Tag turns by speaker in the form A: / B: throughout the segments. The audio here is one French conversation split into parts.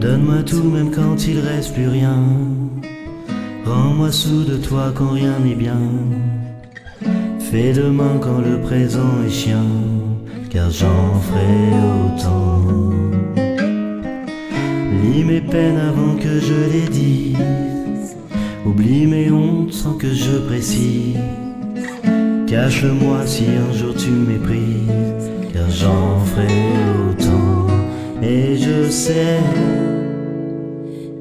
A: Donne-moi tout même quand il reste plus rien. Rends-moi sous de toi quand rien n'est bien. Fais demain quand le présent est chien, car j'en ferai autant. Lis mes peines avant que je les dise. Oublie mes hontes sans que je précise. Cache-moi si un jour tu me méprises, car j'en ferai autant. Et je sais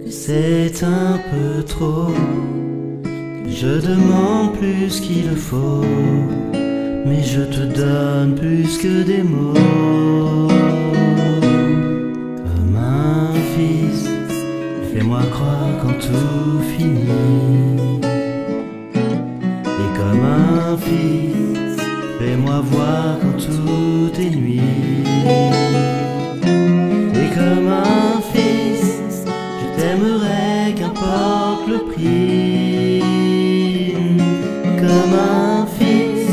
A: que c'est un peu trop, que je demande plus qu'il le faut, mais je te donne plus que des mots. Comme un fils, fais-moi croire quand tout finit. Et comme un fils, fais-moi voir quand tout est nuit. Et comme un fils, je t'aimerai qu'importe le prix. Comme un fils,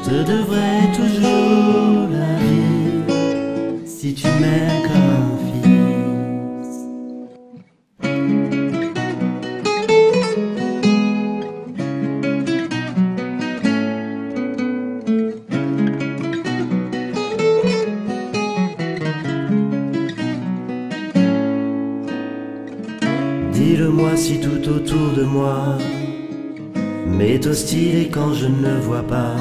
A: je te devrai toujours la vie, si tu m'aimes comme un fils. Dis-le-moi si tout autour de moi m'est hostile et quand je ne le vois pas.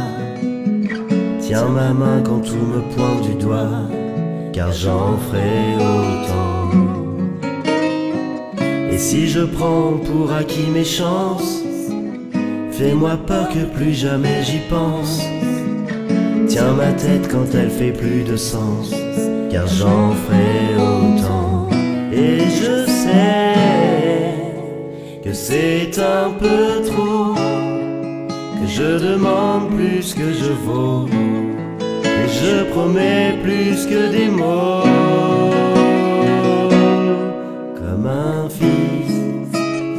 A: Tiens ma main quand tout me pointe du doigt, car j'en ferai autant. Et si je prends pour acquis mes chances, fais-moi peur que plus jamais j'y pense. Tiens ma tête quand elle fait plus de sens, car j'en ferai autant. Et je sais que c'est un peu trop, que je demande plus que je vaux, et je promets plus que des mots. Comme un fils,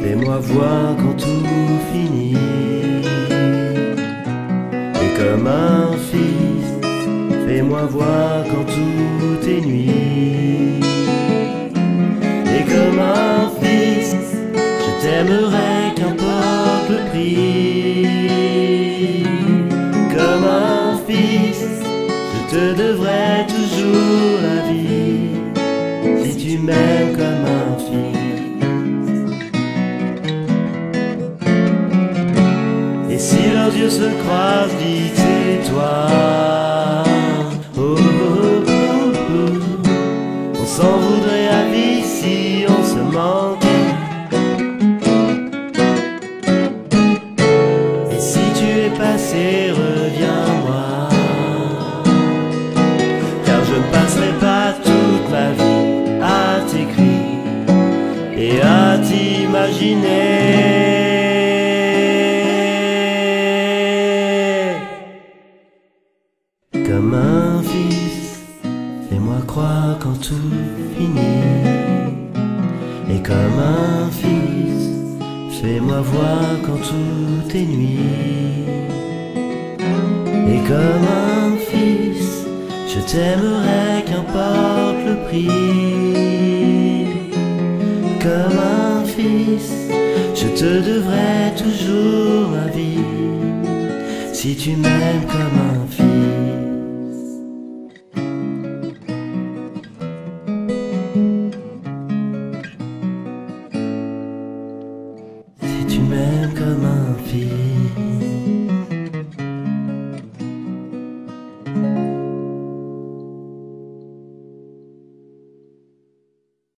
A: fais-moi voir quand tout finit. Et comme un fils, fais-moi voir quand tout est nuit. Et comme un fils, je t'aimerai qu'importe le prix. Comme un fils, je te devrai toujours la vie, si tu m'aimes comme un fils. Et si leurs yeux se croisent, dis tais-toi. Oh, oh, oh, oh. On s'en voudrait à vie si on se manquait. Et si tu es passé, reviens-moi, car je ne passerai pas toute ma vie à t'écrire et à t'imaginer. Comme un fils, fais-moi croire quand tout finit. Et comme un fils, fais-moi voir quand tout est nuit. Et comme un fils, je t'aimerai qu'importe le prix. Comme un fils, je te devrai toujours ma vie, si tu m'aimes comme un fils.